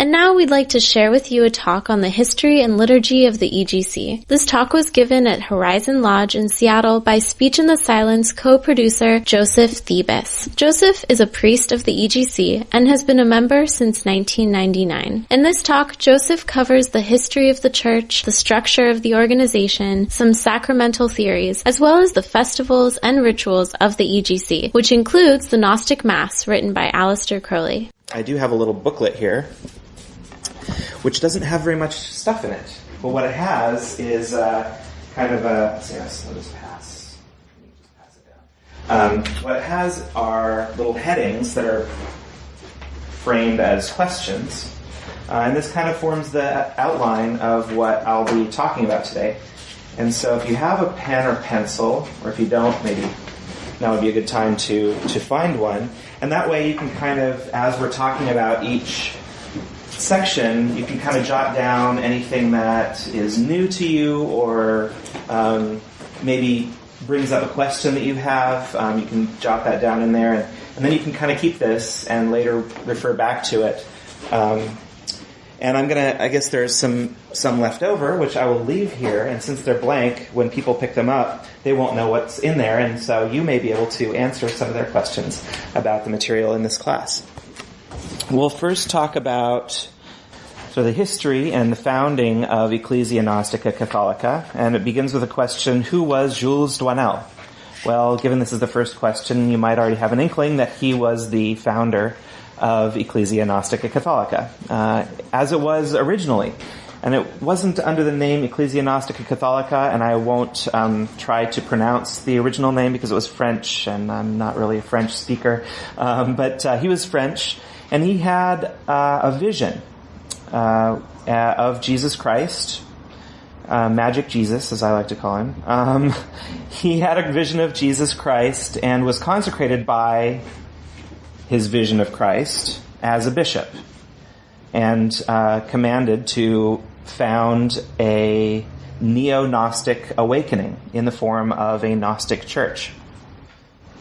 And now we'd like to share with you a talk on the history and liturgy of the E.G.C. This talk was given at Horizon Lodge in Seattle by Speech in the Silence co-producer Joseph Thebus. Joseph is a priest of the E.G.C. and has been a member since 1999. In this talk, Joseph covers the history of the church, the structure of the organization, some sacramental theories, as well as the festivals and rituals of the E.G.C., which includes the Gnostic Mass written by Aleister Crowley. I do have a little booklet here, which doesn't have very much stuff in it. But what it has is kind of a... Let's see, I'll just pass. Let me just pass it down. What it has are little headings that are framed as questions. And this kind of forms the outline of what I'll be talking about today. And so if you have a pen or pencil, or if you don't, maybe now would be a good time to find one. And that way you can kind of, as we're talking about each section, you can kind of jot down anything that is new to you or maybe brings up a question that you have. You can jot that down in there, and then you can kind of keep this and later refer back to it. And I guess there's some left over, which I will leave here, and since they're blank, when people pick them up, they won't know what's in there, and so you may be able to answer some of their questions about the material in this class. We'll first talk about the history and the founding of Ecclesia Gnostica Catholica, and it begins with a question, who was Jules Douanel? Well, given this is the first question, you might already have an inkling that he was the founder of Ecclesia Gnostica Catholica, as it was originally. And it wasn't under the name Ecclesia Gnostica Catholica, and I won't try to pronounce the original name because it was French, and I'm not really a French speaker. But he was French, and he had a vision of Jesus Christ, Magick Jesus, as I like to call him. He had a vision of Jesus Christ and was consecrated by his vision of Christ as a bishop, and commanded to found a neo-Gnostic awakening in the form of a Gnostic church.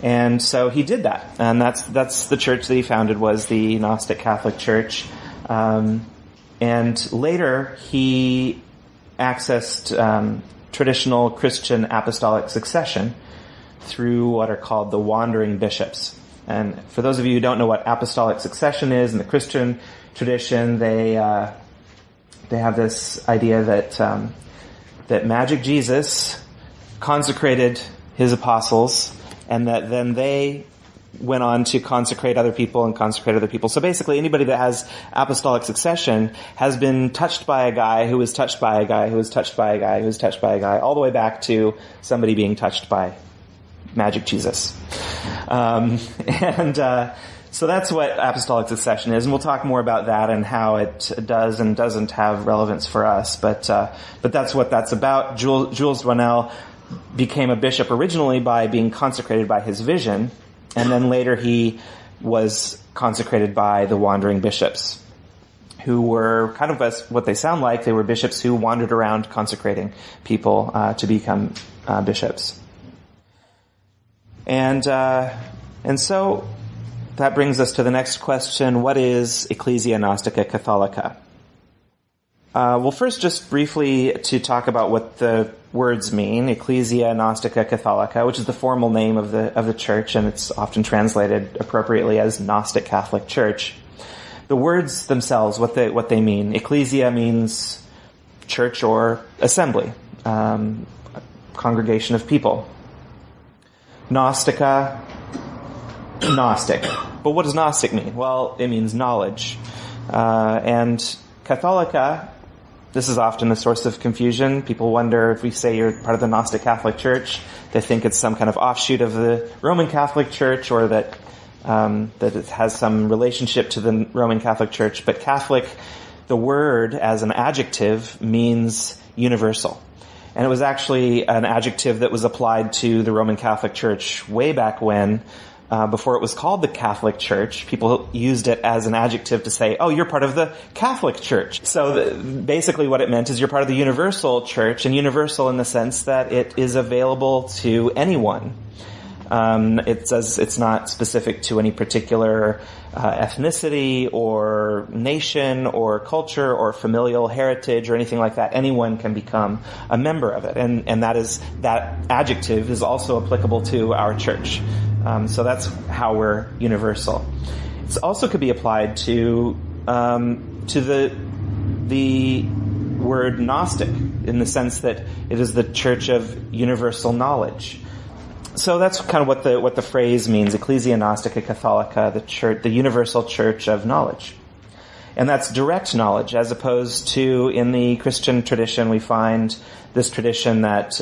And so he did that, and that's the church that he founded, was the Gnostic Catholic Church. And later he accessed traditional Christian apostolic succession through what are called the wandering bishops. And for those of you who don't know what apostolic succession is in the Christian tradition, they have this idea that Magick Jesus consecrated his apostles, and that then they went on to consecrate other people and consecrate other people. So basically, anybody that has apostolic succession has been touched by a guy who was touched by a guy who was touched by a guy who was touched by a guy, all the way back to somebody being touched by Magick Jesus. So that's what apostolic succession is, and we'll talk more about that and how it does and doesn't have relevance for us. But that's what that's about. Jules Douanel became a bishop originally by being consecrated by his vision, and then later he was consecrated by the wandering bishops, who were kind of what they sound like. They were bishops who wandered around consecrating people to become bishops. And so that brings us to the next question. What is Ecclesia Gnostica Catholica? Well, first, just briefly to talk about what the words mean. Ecclesia Gnostica Catholica, which is the formal name of the church, and it's often translated appropriately as Gnostic Catholic Church. The words themselves, what they mean. Ecclesia means church or assembly, congregation of people. Gnostica, Gnostic. But what does Gnostic mean? Well, it means knowledge. And Catholica, this is often a source of confusion. People wonder if we say you're part of the Gnostic Catholic Church, they think it's some kind of offshoot of the Roman Catholic Church, or that it has some relationship to the Roman Catholic Church. But Catholic, the word as an adjective, means universal. And it was actually an adjective that was applied to the Roman Catholic Church way back when, before it was called the Catholic Church. People used it as an adjective to say, oh, you're part of the Catholic Church. So basically what it meant is you're part of the universal church, and universal in the sense that it is available to anyone. It says it's not specific to any particular ethnicity or nation or culture or familial heritage or anything like that. Anyone can become a member of it, and that adjective is also applicable to our church. So that's how we're universal. It also could be applied to the word Gnostic, in the sense that it is the church of universal knowledge. So that's kind of what the phrase means, Ecclesia Gnostica Catholica, the universal church of knowledge. And that's direct knowledge, as opposed to, in the Christian tradition, we find this tradition that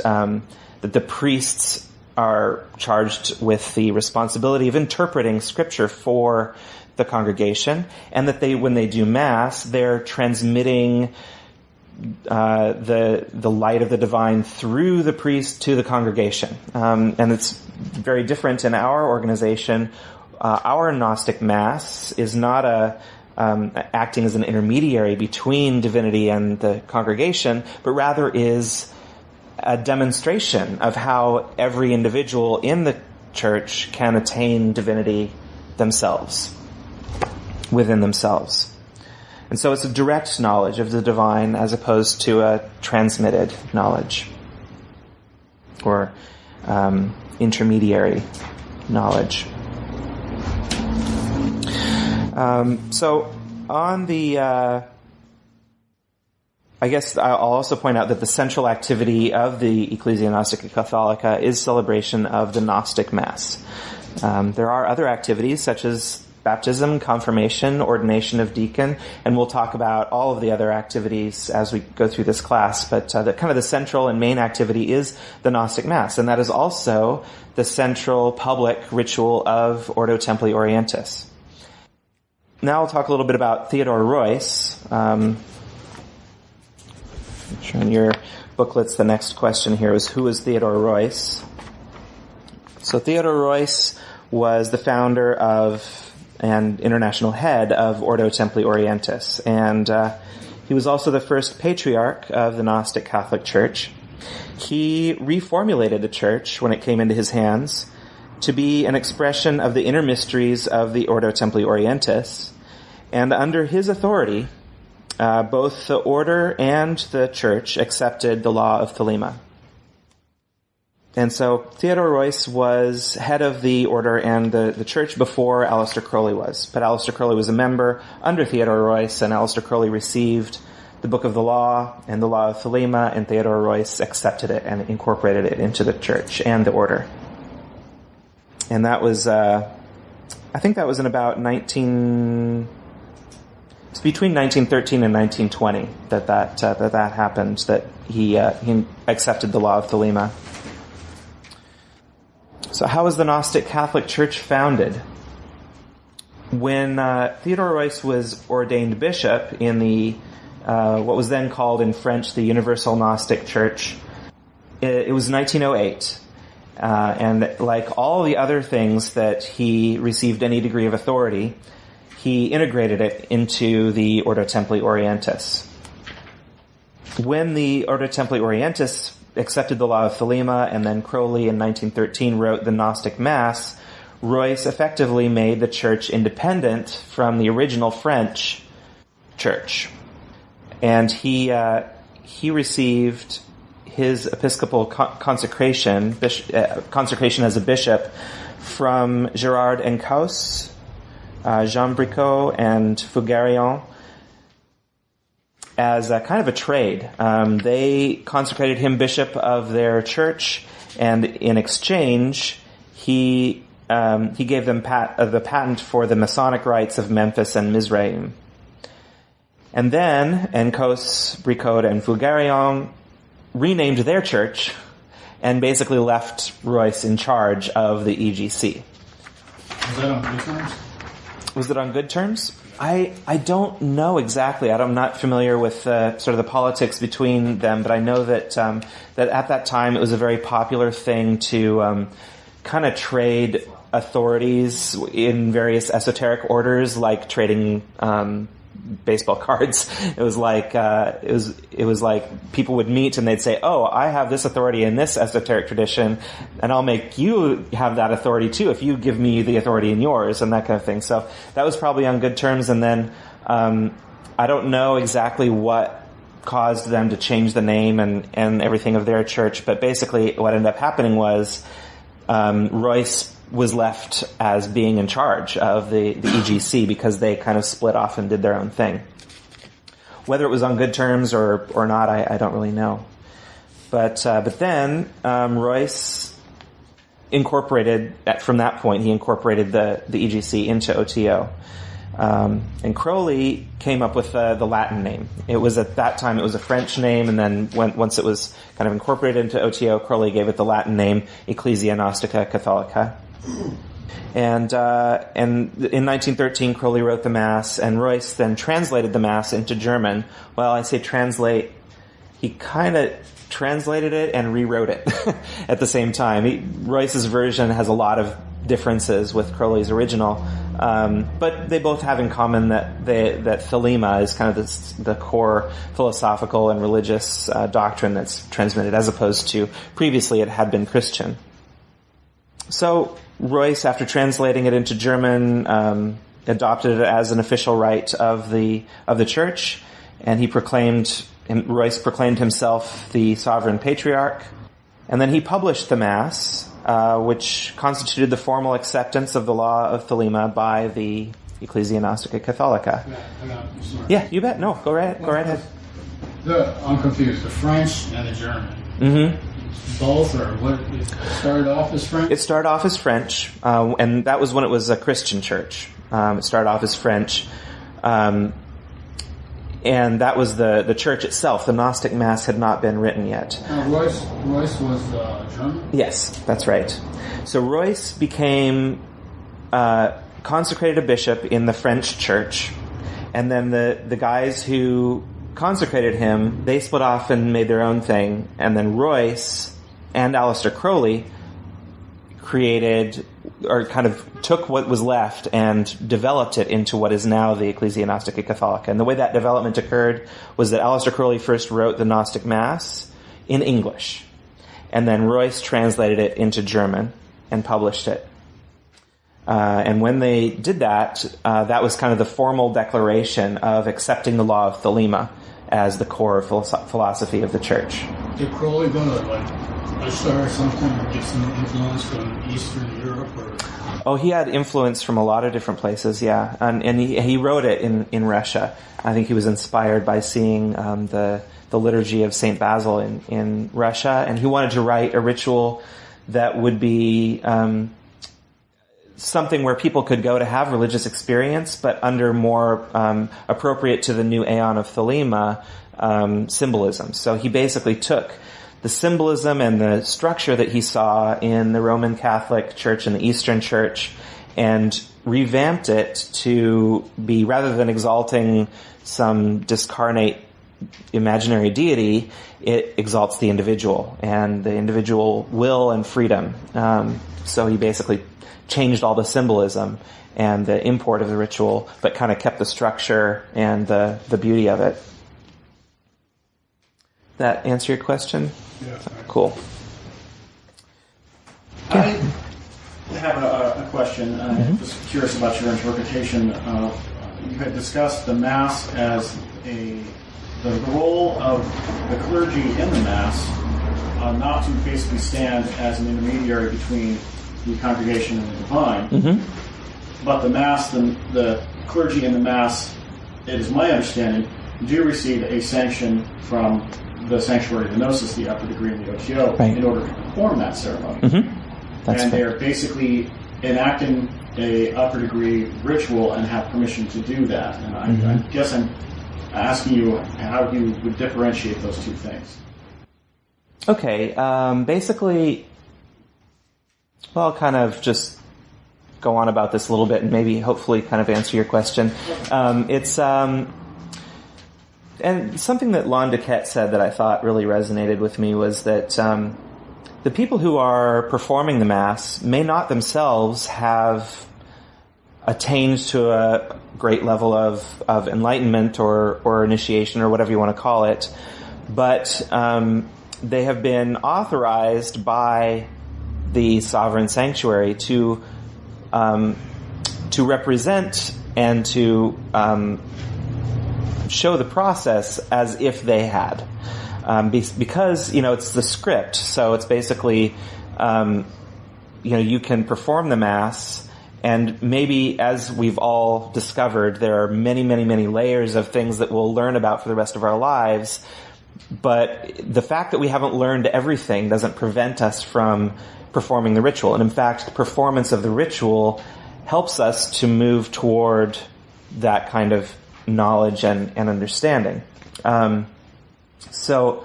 the priests are charged with the responsibility of interpreting Scripture for the congregation, and that when they do Mass, they're transmitting the light of the divine through the priest to the congregation. And it's very different in our organization. Our Gnostic Mass is not acting as an intermediary between divinity and the congregation, but rather is a demonstration of how every individual in the church can attain divinity themselves, within themselves. And so it's a direct knowledge of the divine as opposed to a transmitted knowledge or intermediary knowledge. So on the, I guess I'll also point out that the central activity of the Ecclesia Gnostica Catholica is celebration of the Gnostic Mass. There are other activities such as baptism, confirmation, ordination of deacon, and we'll talk about all of the other activities as we go through this class, but the central and main activity is the Gnostic Mass, and that is also the central public ritual of Ordo Templi Orientis. Now I'll talk a little bit about Theodore Royce. I'm sure in your booklets the next question here is, who is Theodore Royce? So Theodore Royce was the founder of and international head of Ordo Templi Orientis. And he was also the first patriarch of the Gnostic Catholic Church. He reformulated the church when it came into his hands to be an expression of the inner mysteries of the Ordo Templi Orientis. And under his authority, both the order and the church accepted the Law of Thelema. And so Theodore Royce was head of the order and the church before Aleister Crowley was. But Aleister Crowley was a member under Theodore Royce, and Aleister Crowley received the Book of the Law and the Law of Thelema, and Theodore Royce accepted it and incorporated it into the church and the order. And that was, I think that was in about it's between 1913 and 1920 that happened, that he accepted the Law of Thelema. So how was the Gnostic Catholic Church founded? When Theodore Royce was ordained bishop in the what was then called in French the Universal Gnostic Church, it was 1908. And like all the other things that he received any degree of authority, he integrated it into the Ordo Templi Orientis. When the Ordo Templi Orientis accepted the Law of Thelema, and then Crowley in 1913 wrote the Gnostic Mass, Royce effectively made the church independent from the original French church. And he received his episcopal consecration as a bishop from Gerard Encausse, Jean Bricot, and Fugarion, as a kind of a trade. They consecrated him bishop of their church, and in exchange, he gave them the patent for the Masonic rites of Memphis and Mizraim. And then Encausse, Bricot, and Fugarion renamed their church and basically left Royce in charge of the E.G.C. Was that on good terms? Was it on good terms? I don't know exactly. I'm not familiar with sort of the politics between them, but I know that that at that time it was a very popular thing to kind of trade authorities in various esoteric orders, like trading baseball cards. It was like it was like people would meet and they'd say, "Oh, I have this authority in this esoteric tradition, and I'll make you have that authority too if you give me the authority in yours," and that kind of thing. So that was probably on good terms. And then I don't know exactly what caused them to change the name and everything of their church, but basically what ended up happening was Royce was left as being in charge of the E.G.C. because they kind of split off and did their own thing. Whether it was on good terms or not, I don't really know. But then Royce incorporated, from that point, he incorporated the E.G.C. into OTO. And Crowley came up with the Latin name. It was at that time, it was a French name, and then once it was kind of incorporated into OTO, Crowley gave it the Latin name Ecclesia Gnostica Catholica. And in 1913, Crowley wrote the Mass, and Royce then translated the Mass into German. Well, I say translate, he kind of translated it and rewrote it at the same time. Royce's version has a lot of differences with Crowley's original, but they both have in common that Thelema is kind of the core philosophical and religious doctrine that's transmitted, as opposed to previously it had been Christian. So Royce, after translating it into German, adopted it as an official rite of the church, and Royce proclaimed himself the sovereign patriarch, and then he published the Mass, which constituted the formal acceptance of the Law of Thelema by the Ecclesia Gnostica Catholica. Yeah, you bet. No, go right ahead. I'm confused. The French and the German. Mm-hmm. Both, or what? It started off as French? It started off as French, and that was when it was a Christian church. It started off as French, and that was the church itself. The Gnostic Mass had not been written yet. Royce was German? Yes, that's right. So Royce became consecrated a bishop in the French church, and then the guys who consecrated him, they split off and made their own thing, and then Royce and Aleister Crowley created, or kind of took what was left and developed it into what is now the Ecclesia Gnostica Catholica. And the way that development occurred was that Aleister Crowley first wrote the Gnostic Mass in English, and then Royce translated it into German and published it. And when they did that, that was kind of the formal declaration of accepting the Law of Thelema as the core philosophy of the church. Did Crowley go to start something, or get some influence from Eastern Europe? Or? Oh, he had influence from a lot of different places, yeah. And he wrote it in Russia. I think he was inspired by seeing the Liturgy of St. Basil in Russia, and he wanted to write a ritual that would be something where people could go to have religious experience, but under more appropriate to the new Aeon of Thelema symbolism. So he basically took the symbolism and the structure that he saw in the Roman Catholic Church and the Eastern Church and revamped it to be, rather than exalting some discarnate imaginary deity, it exalts the individual and the individual will and freedom. So he basically changed all the symbolism and the import of the ritual, but kind of kept the structure and the beauty of it. That answer your question? Yeah. Cool. I have a question. I'm just curious about your interpretation. You had discussed the Mass as the role of the clergy in the Mass, not to basically stand as an intermediary between the congregation and the divine. Mm-hmm. But the Mass, the clergy in the Mass, it is my understanding, do receive a sanction from the sanctuary of the Gnosis, the upper degree in the OTO, right, in order to perform that ceremony. Mm-hmm. And they're basically enacting a upper degree ritual and have permission to do that. And I guess I'm asking you how you would differentiate those two things. Okay, basically, well, I'll kind of just go on about this a little bit and maybe hopefully kind of answer your question. And something that Londiquette said that I thought really resonated with me was that the people who are performing the Mass may not themselves have attained to a great level of enlightenment or initiation or whatever you want to call it, but they have been authorized by the sovereign sanctuary to represent and to show the process as if they had, because it's the script. So it's basically you can perform the Mass. And maybe, as we've all discovered, there are many, many, many layers of things that we'll learn about for the rest of our lives. But the fact that we haven't learned everything doesn't prevent us from performing the ritual. And in fact, the performance of the ritual helps us to move toward that kind of knowledge and understanding. So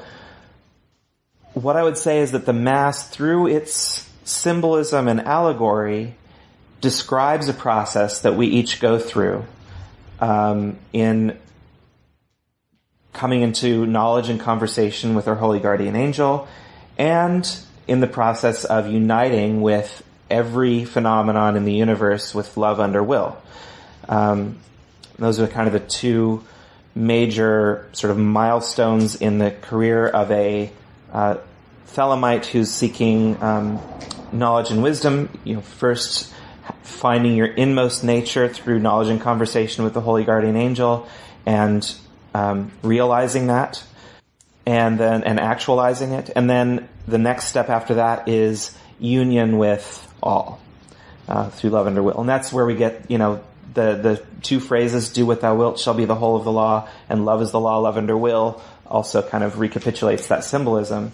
what I would say is that the Mass, through its symbolism and allegory, describes a process that we each go through in coming into knowledge and conversation with our holy guardian angel, and in the process of uniting with every phenomenon in the universe with love under will. Those are kind of the two major sort of milestones in the career of a Thelemite who's seeking knowledge and wisdom. First finding your inmost nature through knowledge and conversation with the holy guardian angel, and realizing that, and actualizing it, and then the next step after that is union with all through love under will, and that's where we get the two phrases: "Do what thou wilt shall be the whole of the law," and "Love is the law, love under will" also kind of recapitulates that symbolism.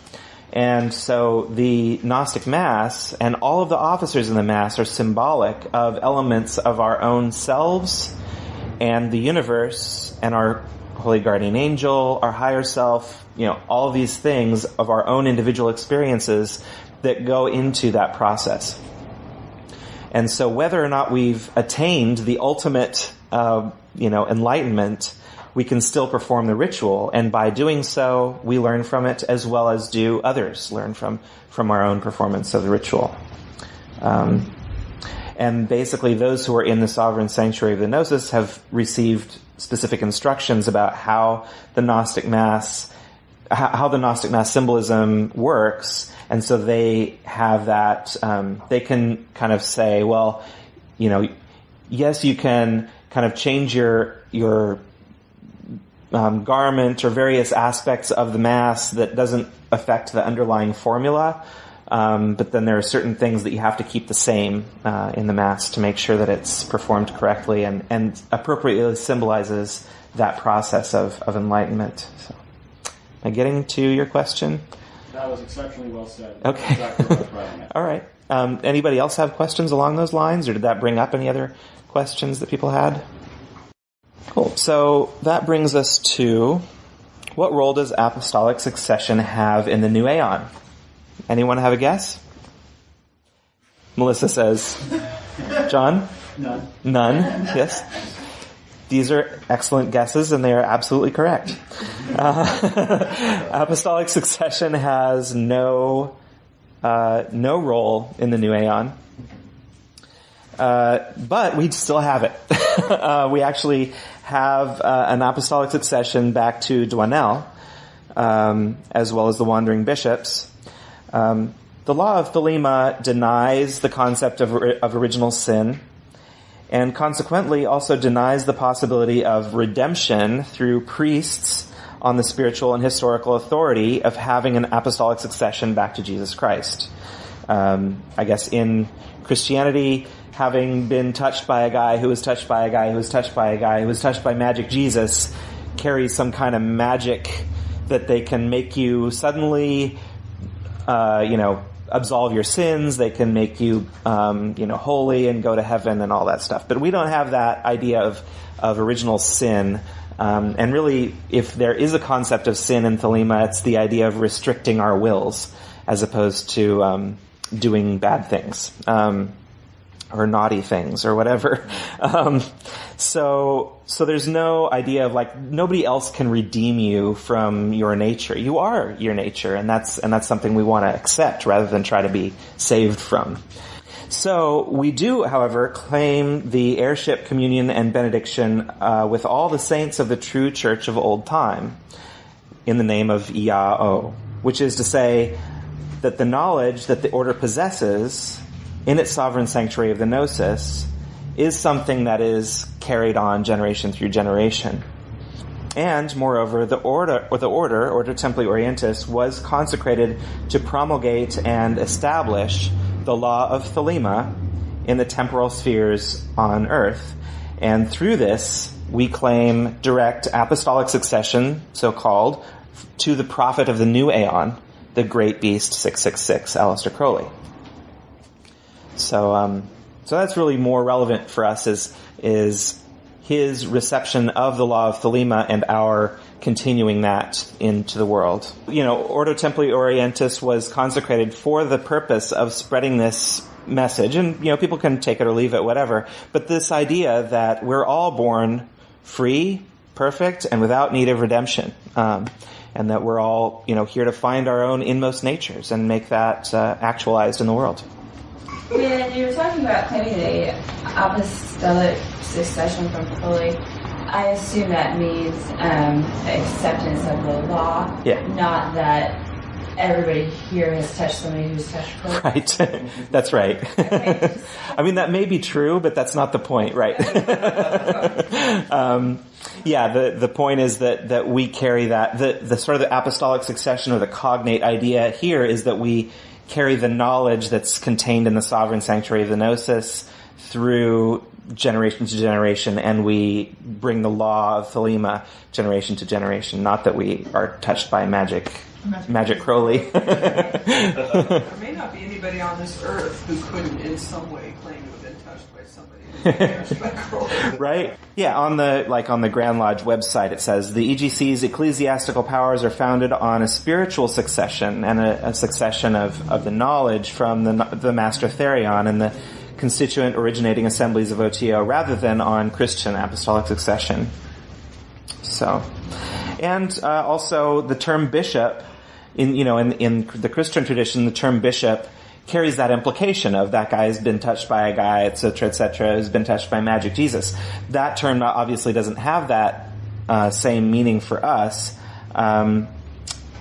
And so the Gnostic Mass and all of the officers in the Mass are symbolic of elements of our own selves and the universe and our holy guardian angel, our higher self, all of these things of our own individual experiences that go into that process. And so whether or not we've attained the ultimate, enlightenment, we can still perform the ritual, and by doing so, we learn from it as well as do others learn from our own performance of the ritual. And basically, those who are in the sovereign sanctuary of the Gnosis have received specific instructions about how the Gnostic Mass symbolism works, and so they have that. They can kind of say, well, yes, you can kind of change your garment or various aspects of the Mass that doesn't affect the underlying formula, but then there are certain things that you have to keep the same in the Mass to make sure that it's performed correctly and appropriately symbolizes that process of enlightenment. So, am I getting to your question? That was exceptionally well said. Okay. Exactly what I was driving at. All right. Anybody else have questions along those lines, or did that bring up any other questions that people had? Cool. So that brings us to, what role does apostolic succession have in the new Aeon? Anyone have a guess? Melissa says, John? None, yes. These are excellent guesses, and they are absolutely correct. Apostolic succession has no role in the new Aeon. But we still have it. We actually have an apostolic succession back to Dwanell, as well as the wandering bishops. The Law of Thelema denies the concept of original sin, and consequently also denies the possibility of redemption through priests on the spiritual and historical authority of having an apostolic succession back to Jesus Christ. I guess in Christianity, having been touched by a guy who was touched by a guy who was touched by a guy who was touched by Magick Jesus carries some kind of magic that they can make you suddenly, absolve your sins. They can make you, holy and go to heaven and all that stuff. But we don't have that idea of original sin. And really, if there is a concept of sin in Thelema, it's the idea of restricting our wills as opposed to doing bad things. Or naughty things, or whatever. So there's no idea of nobody else can redeem you from your nature. You are your nature, and that's something we want to accept rather than try to be saved from. So we do, however, claim the heirship, communion, and benediction with all the saints of the true church of old time in the name of Iao, which is to say that the knowledge that the order possesses in its sovereign sanctuary of the Gnosis is something that is carried on generation through generation. And, moreover, the Ordo Templi Orientis, was consecrated to promulgate and establish the Law of Thelema in the temporal spheres on earth. And through this, we claim direct apostolic succession, so-called, to the prophet of the new Aeon, the great beast 666, Aleister Crowley. So that's really more relevant for us is his reception of the Law of Thelema and our continuing that into the world. Ordo Templi Orientis was consecrated for the purpose of spreading this message, and people can take it or leave it, whatever. But this idea that we're all born free, perfect, and without need of redemption, and that we're all here to find our own inmost natures and make that actualized in the world. When you were talking about claiming the apostolic succession from Crowley, I assume that means acceptance of the law, not that everybody here has touched somebody who's touched Crowley. Right. That's right. Okay. I mean, that may be true, but that's not the point, right? The point is that we carry that, the sort of the apostolic succession or the cognate idea here is that we carry the knowledge that's contained in the sovereign sanctuary of the Gnosis through generation to generation, and we bring the Law of Thelema generation to generation. Not that we are touched by Magick Crowley. There may not be anybody on this earth who couldn't in some way claim to have been touched by somebody who's been touched by Crowley. Right? Yeah, on the Grand Lodge website it says, the E.G.C's ecclesiastical powers are founded on a spiritual succession and a succession of the knowledge from the Master Therion and the constituent originating assemblies of OTO rather than on Christian apostolic succession. So, and also the term bishop, in the Christian tradition, the term bishop carries that implication of that guy has been touched by a guy, etc., has been touched by Magick Jesus. That term obviously doesn't have that same meaning for us.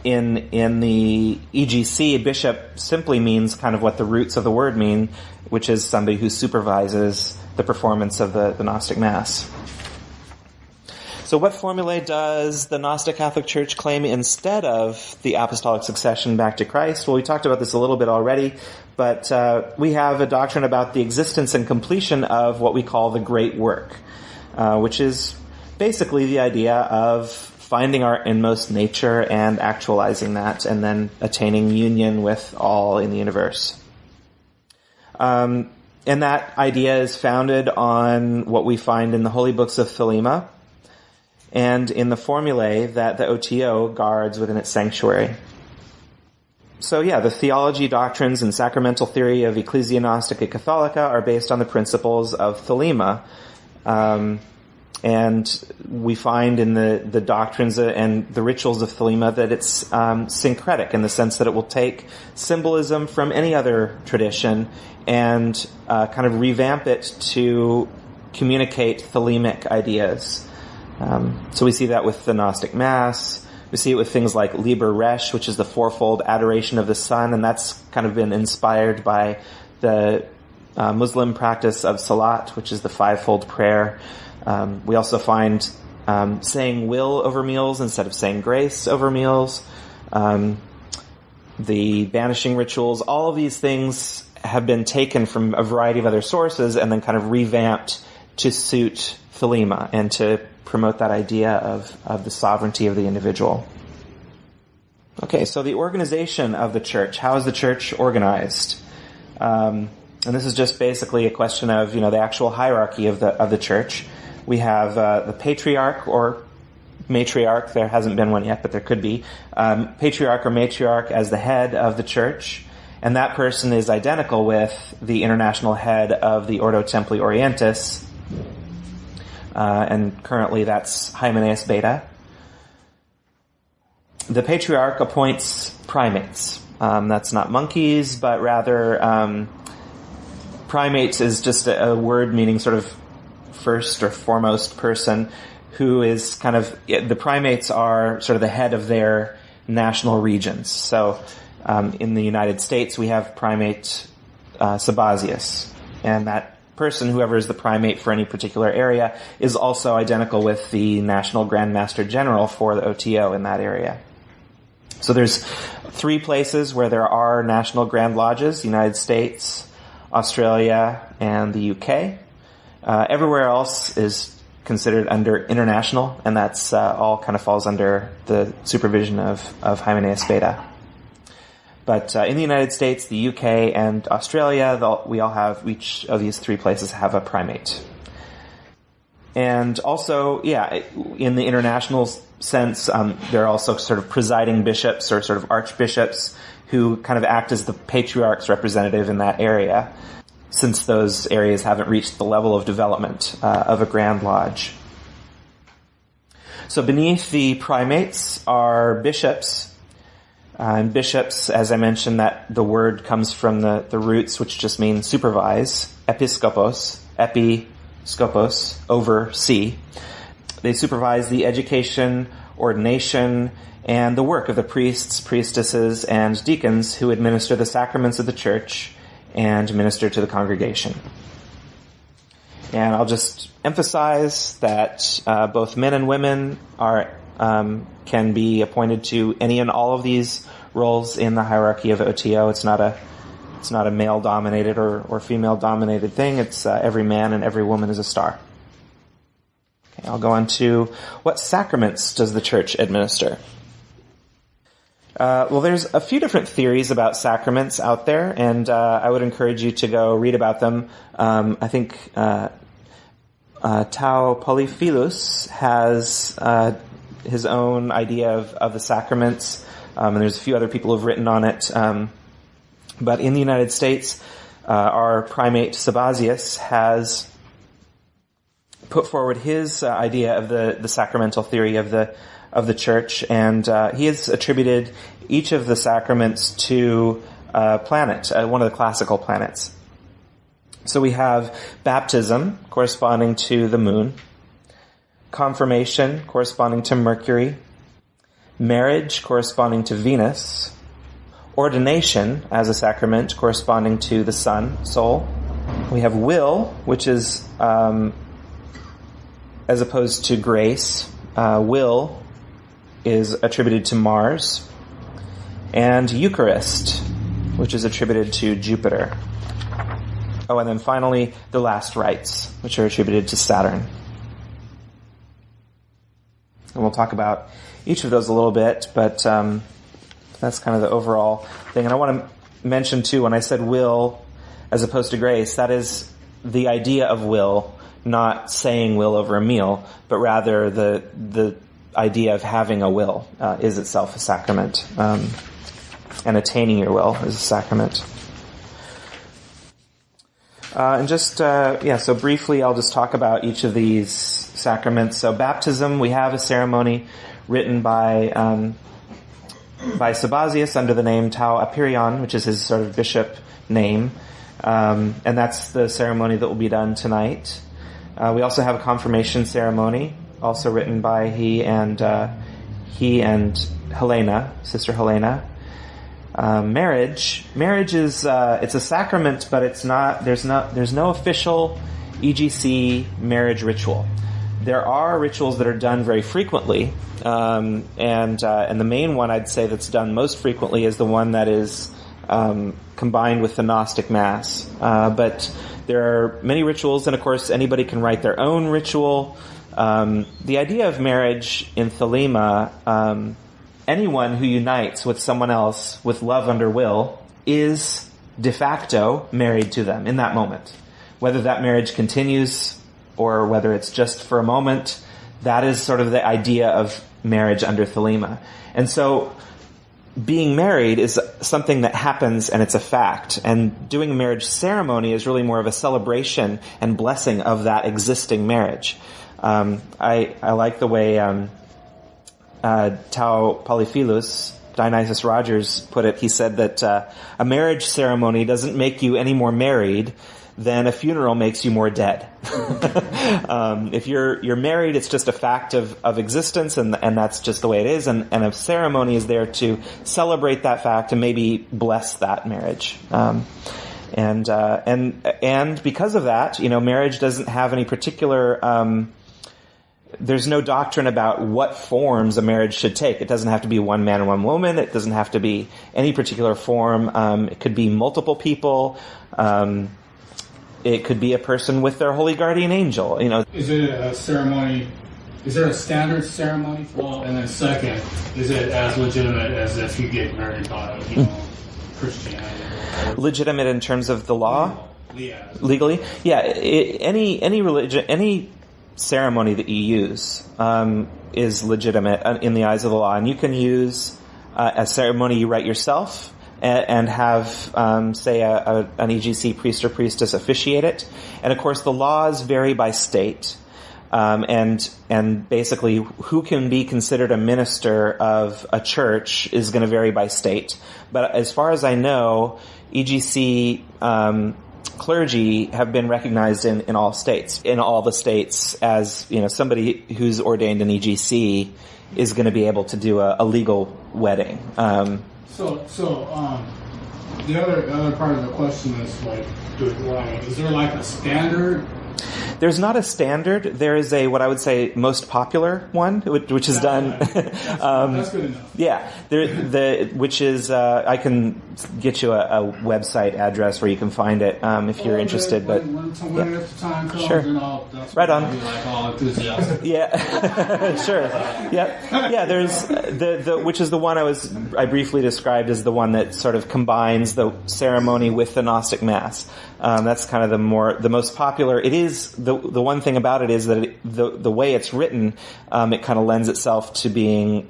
In the E.G.C, bishop simply means kind of what the roots of the word mean, which is somebody who supervises the performance of the Gnostic Mass. So what formulae does the Gnostic Catholic Church claim instead of the apostolic succession back to Christ? Well, we talked about this a little bit already, but we have a doctrine about the existence and completion of what we call the great work, which is basically the idea of finding our inmost nature and actualizing that, and then attaining union with all in the universe. And that idea is founded on what we find in the Holy Books of Thelema, and in the formulae that the OTO guards within its sanctuary. So the theology, doctrines, and sacramental theory of Ecclesia Gnostica Catholica are based on the principles of Thelema. And we find in the doctrines and the rituals of Thelema that it's syncretic in the sense that it will take symbolism from any other tradition and kind of revamp it to communicate Thelemic ideas. So we see that with the Gnostic Mass. We see it with things like Liber Resh, which is the fourfold adoration of the sun, and that's kind of been inspired by the Muslim practice of Salat, which is the fivefold prayer. We also find saying will over meals instead of saying grace over meals. The banishing rituals, all of these things have been taken from a variety of other sources and then kind of revamped to suit Thelema and to promote that idea of the sovereignty of the individual. Okay, so the organization of the church. How is the church organized? And this is just basically a question of, the actual hierarchy of the church. We have the patriarch or matriarch. There hasn't been one yet, but there could be. Patriarch or matriarch as the head of the church. And that person is identical with the international head of the Ordo Templi Orientis. And currently that's Hymenaeus Beta. The patriarch appoints primates. That's not monkeys, but rather Primates is just a word meaning sort of first or foremost person, who is kind of, the primates are sort of the head of their national regions. So in the United States, we have primate Sabazius, and that person, whoever is the primate for any particular area, is also identical with the National Grand Master General for the OTO in that area. So there's 3 places where there are national Grand Lodges: the United States, Australia, and the UK. Everywhere else is considered under international, and that's all kind of falls under the supervision of Hymenaeus Beta. But in the United States, the UK, and Australia, we all have, each of these 3 places have a primate. And also, in the international sense, there are also sort of presiding bishops or sort of archbishops who kind of act as the patriarch's representative in that area, since those areas haven't reached the level of development of a Grand Lodge. So beneath the primates are bishops. And bishops, as I mentioned, that the word comes from the roots, which just mean supervise, episkopos, oversee. They supervise the education, ordination, and the work of the priests, priestesses, and deacons who administer the sacraments of the church and minister to the congregation. And I'll just emphasize that both men and women can be appointed to any and all of these roles in the hierarchy of OTO. It's not a male-dominated or female-dominated thing. It's every man and every woman is a star. Okay, I'll go on to what sacraments does the Church administer? Well, there's a few different theories about sacraments out there, and I would encourage you to go read about them. I think Tau Polyphilus has his own idea of the sacraments, and there's a few other people who've written on it. But in the United States, our primate Sabazius has put forward his idea of the sacramental theory of the Church, and he has attributed each of the sacraments to a planet, one of the classical planets. So we have baptism, corresponding to the moon, confirmation, corresponding to Mercury, marriage, corresponding to Venus, ordination as a sacrament, corresponding to the sun, Sol. We have will, which is, as opposed to grace, will is attributed to Mars, and Eucharist, which is attributed to Jupiter. Oh, and then finally, the last rites, which are attributed to Saturn. And we'll talk about each of those a little bit, but that's kind of the overall thing. And I want to mention, too, when I said will as opposed to grace, that is the idea of will, not saying will over a meal, but rather the idea of having a will is itself a sacrament, and attaining your will is a sacrament. And just, so briefly I'll just talk about each of these sacraments. So baptism, we have a ceremony written by Sabazius under the name Tau Apirion, which is his sort of bishop name. And that's the ceremony that will be done tonight. We also have a confirmation ceremony, also written by he and Helena, Sister Helena. Marriage is it's a sacrament, but it's not. There's no official E.G.C. marriage ritual. There are rituals that are done very frequently, and the main one I'd say that's done most frequently is the one that is combined with the Gnostic Mass. But there are many rituals, and of course anybody can write their own ritual. The idea of marriage in Thelema, anyone who unites with someone else with love under will is de facto married to them in that moment. Whether that marriage continues or whether it's just for a moment, that is sort of the idea of marriage under Thelema. And so being married is something that happens and it's a fact. And doing a marriage ceremony is really more of a celebration and blessing of that existing marriage. I like the way Tau Polyphilus, Dionysius Rogers, put it. He said that a marriage ceremony doesn't make you any more married then a funeral makes you more dead. If you're married, it's just a fact of existence, and that's just the way it is. And a ceremony is there to celebrate that fact and maybe bless that marriage. And because of that, marriage doesn't have any particular. There's no doctrine about what forms a marriage should take. It doesn't have to be one man and one woman. It doesn't have to be any particular form. It could be multiple people. It could be a person with their holy guardian angel. Is it a ceremony? Is there a standard ceremony for all? And then second, is it as legitimate as if you get married by Christianity? Legitimate in terms of the law? Yeah. Legally? Yeah. Any religion, any ceremony that you use is legitimate in the eyes of the law, and you can use a ceremony you write yourself and have say an E.G.C. priest or priestess officiate it. And of course the laws vary by state, and basically who can be considered a minister of a church is going to vary by state. But as far as I know, E.G.C. clergy have been recognized in all states, in all the states, as somebody who's ordained an E.G.C. is going to be able to do a legal wedding. So the other part of the question is is there like a standard? There's not a standard. There is a, what I would say, most popular one, which is done. That's good enough. Yeah, which is, I can get you a website address where you can find it if you're interested. When the time comes, sure. That's right on. I'll be like all enthusiastic. Yeah, sure. Yeah. There's which is the one I briefly described as the one that sort of combines the ceremony with the Gnostic Mass. That's kind of the most popular. It is the one thing about it is that the way it's written, it kind of lends itself to being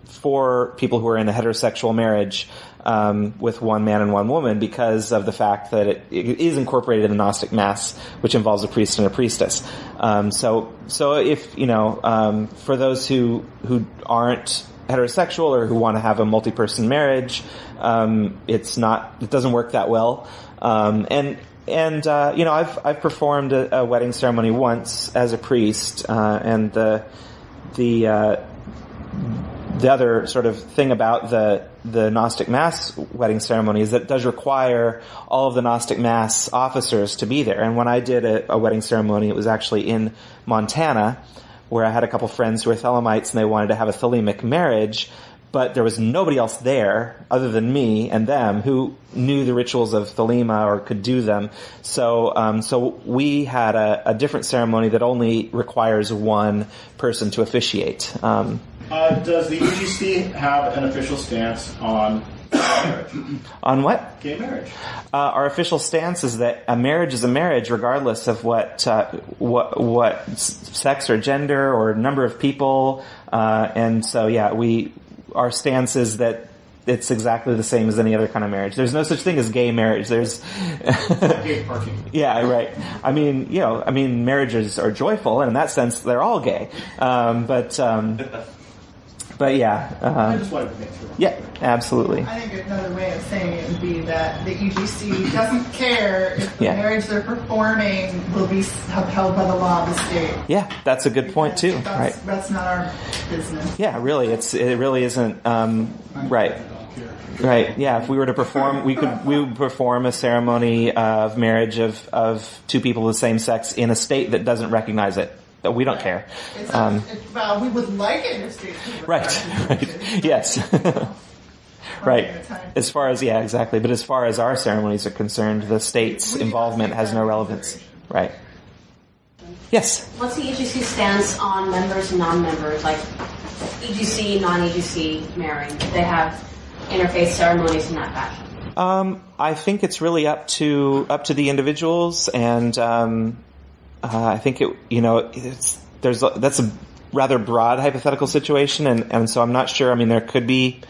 for people who are in a heterosexual marriage with one man and one woman, because of the fact that it is incorporated in the Gnostic Mass, which involves a priest and a priestess. So if for those who aren't heterosexual or who want to have a multi-person marriage, it doesn't work that well. I've performed a wedding ceremony once as a priest, and the other sort of thing about the Gnostic Mass wedding ceremony is that it does require all of the Gnostic Mass officers to be there. And when I did a wedding ceremony, it was actually in Montana, where I had a couple friends who were Thelemites and they wanted to have a Thelemic marriage, but there was nobody else there other than me and them who knew the rituals of Thelema or could do them. So we had a different ceremony that only requires one person to officiate. Does the E.G.C. have an official stance on marriage? On what? Gay marriage. Our official stance is that a marriage is a marriage, regardless of what sex or gender or number of people. And so, our stance is that it's exactly the same as any other kind of marriage. There's no such thing as gay marriage. There's gay parking. Yeah, right. I mean, marriages are joyful, and in that sense, they're all gay. But yeah. I just wanted to make sure. Yeah, absolutely. I think another way of saying it would be that the E.G.C. doesn't care if the marriage they're performing will be upheld by the law of the state. Yeah, that's a good point too. Right. That's not our business. Yeah, really, it really isn't. Right. Right. Yeah. If we were to perform, we would perform a ceremony of marriage of two people of the same sex in a state that doesn't recognize it. We don't care. Well, we would like it if states would Right. Yes. Right. As far as, exactly. But as far as our ceremonies are concerned, the state's involvement has no relevance. Right. Yes? What's the E.G.C. stance on members and non-members, like E.G.C., non-E.G.C. marrying? Do they have interfaith ceremonies in that fashion? I think it's really up to the individuals, and I think that's a rather broad hypothetical situation, and so I'm not sure. I mean, there could be.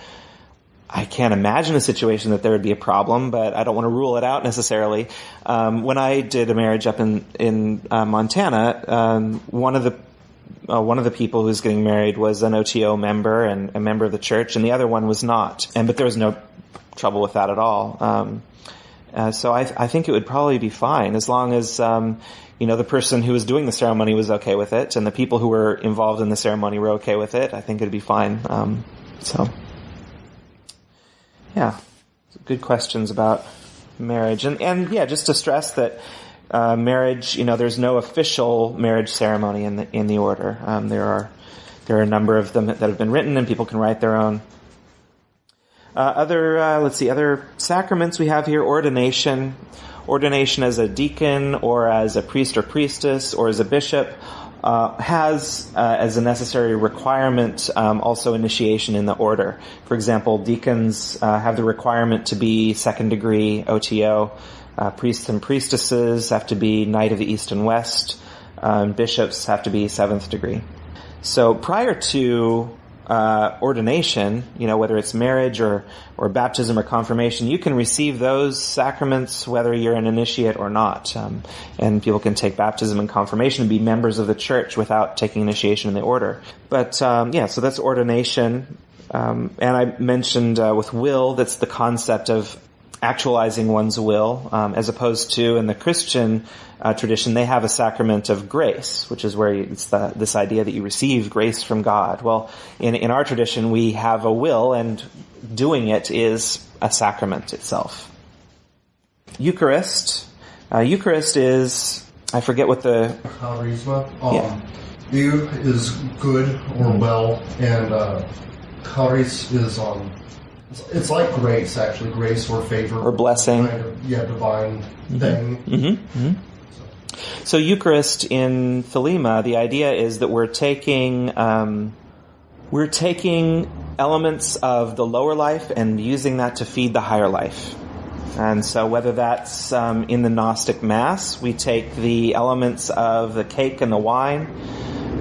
I can't imagine a situation that there would be a problem, but I don't want to rule it out necessarily. When I did a marriage up in Montana, one of the people who was getting married was an OTO member and a member of the church, and the other one was not. But there was no trouble with that at all. So I think it would probably be fine as long as, the person who was doing the ceremony was okay with it and the people who were involved in the ceremony were okay with it. I think it'd be fine. Good questions about marriage. And just to stress that marriage, there's no official marriage ceremony in the order. There are a number of them that have been written, and people can write their own. Other sacraments we have here: ordination. Ordination as a deacon or as a priest or priestess or as a bishop has as a necessary requirement also initiation in the order. For example, deacons have the requirement to be second degree OTO. Priests and priestesses have to be Knight of the East and West. Bishops have to be seventh degree. So prior to ordination, whether it's marriage or baptism or confirmation, you can receive those sacraments whether you're an initiate or not. And people can take baptism and confirmation and be members of the church without taking initiation in the order. But, so that's ordination. And I mentioned with will, that's the concept of actualizing one's will, as opposed to in the Christian tradition, they have a sacrament of grace, which is where it's this idea that you receive grace from God. Well, in our tradition, we have a will, and doing it is a sacrament itself. Eucharist. Eucharist is, I forget what the... Charisma. Eu is good or well, and charis is it's like grace, actually, grace or favor. Or blessing. Kind of, divine thing. Mm-hmm. Mm-hmm. So Eucharist in Thelema, the idea is that we're taking elements of the lower life and using that to feed the higher life. And so whether that's in the Gnostic Mass, we take the elements of the cake and the wine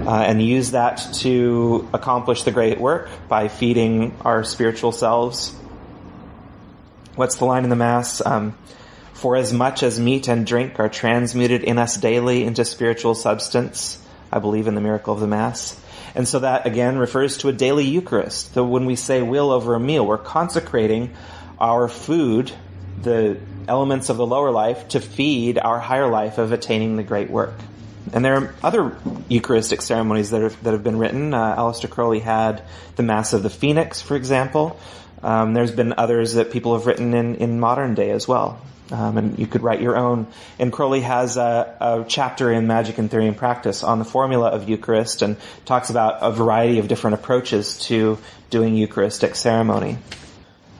and use that to accomplish the great work by feeding our spiritual selves. What's the line in the Mass? For as much as meat and drink are transmuted in us daily into spiritual substance, I believe in the miracle of the Mass. And so that, again, refers to a daily Eucharist. So when we say will over a meal, we're consecrating our food, the elements of the lower life, to feed our higher life of attaining the great work. And there are other Eucharistic ceremonies that have been written. Aleister Crowley had the Mass of the Phoenix, for example. There's been others that people have written in modern day as well. And you could write your own. And Crowley has a chapter in Magick and Theory and Practice on the formula of Eucharist and talks about a variety of different approaches to doing Eucharistic ceremony.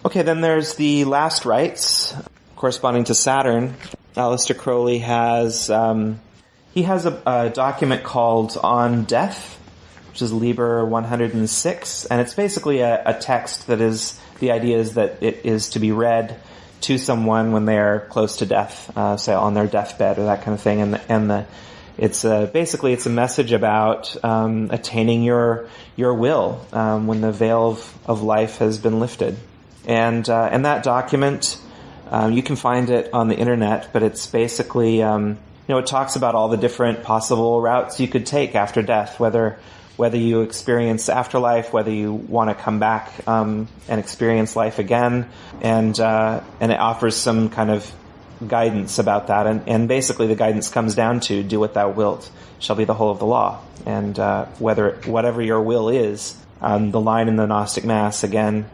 Okay, then there's the last rites corresponding to Saturn. Aleister Crowley has a document called On Death, which is Liber 106, and it's basically a text that is, the idea is that it is to be read to someone when they are close to death, say on their deathbed or that kind of thing, it's a message about attaining your will when the veil of life has been lifted, and that document you can find it on the internet, but it's basically it talks about all the different possible routes you could take after death, whether you experience afterlife, whether you want to come back and experience life again, and it offers some kind of guidance about that. And basically the guidance comes down to do what thou wilt shall be the whole of the law. And whatever your will is, the line in the Gnostic Mass, again,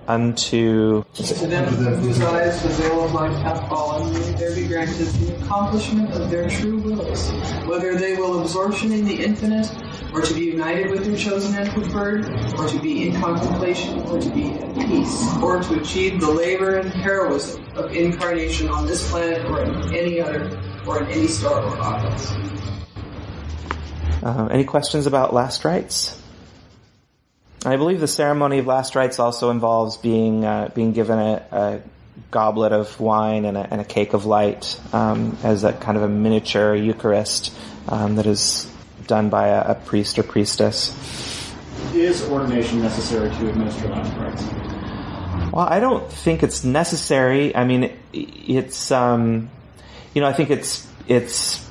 unto... To them whose eyes the veil of life hath fallen, may there be granted the accomplishment of their true wills, whether they will absorption in the infinite, or to be united with their chosen and preferred, or to be in contemplation, or to be at peace, or to achieve the labor and heroism of incarnation on this planet or in any other, or in any star or objects. Any questions about last rites? I believe the ceremony of last rites also involves being given a goblet of wine and a cake of light as a kind of a miniature Eucharist that is done by a priest or priestess. Is ordination necessary to administer last rites? Well, I don't think it's necessary. I mean, it's I think it's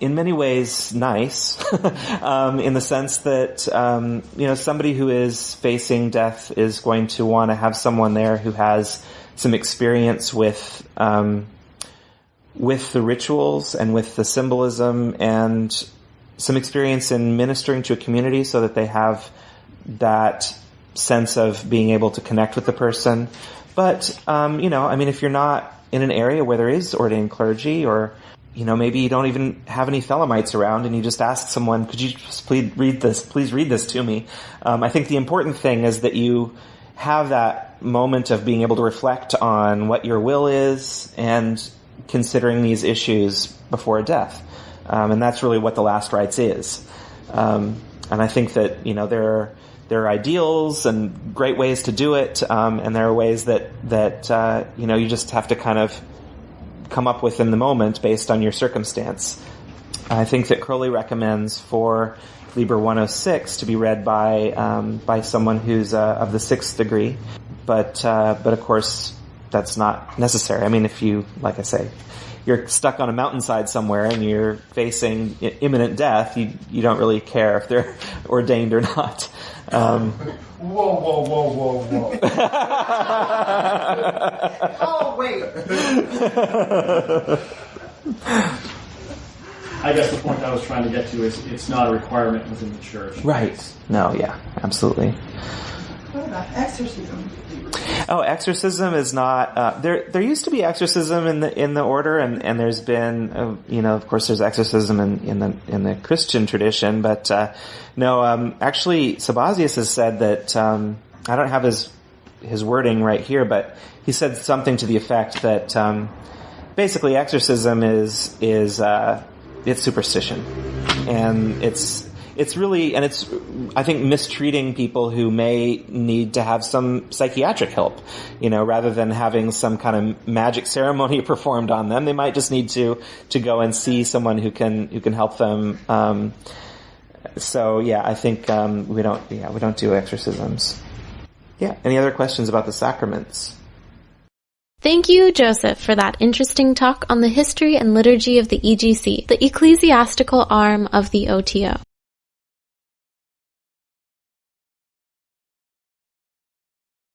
in many ways nice, in the sense that, somebody who is facing death is going to want to have someone there who has some experience with with the rituals and with the symbolism, and some experience in ministering to a community so that they have that sense of being able to connect with the person. But, if you're not in an area where there is ordained clergy, or, maybe you don't even have any Thelemites around, and you just ask someone, could you just please read this to me? I think the important thing is that you have that moment of being able to reflect on what your will is and considering these issues before death. And that's really what the last rites is. And I think that, there are ideals and great ways to do it, and there are ways that you just have to kind of come up with in the moment based on your circumstance. I think that Crowley recommends for Liber 106 to be read by someone who's of the 6th degree, but of course that's not necessary. I mean, if you, like I say, you're stuck on a mountainside somewhere and you're facing imminent death, you don't really care if they're ordained or not. Whoa. Oh, wait. I guess the point I was trying to get to is it's not a requirement within the church. Right. No, yeah, absolutely. What about exorcism? Oh, exorcism is not. There used to be exorcism in the order, and there's been, of course, there's exorcism in the Christian tradition, but no. Actually, Sabazius has said that I don't have his wording right here, but he said something to the effect that basically exorcism is it's superstition, and it's really, and it's, I think, mistreating people who may need to have some psychiatric help, rather than having some kind of magic ceremony performed on them. They might just need to go and see someone who can help them. So yeah, I think we don't do exorcisms. Yeah. Any other questions about the sacraments? Thank you, Joseph, for that interesting talk on the history and liturgy of the E.G.C, the ecclesiastical arm of the OTO.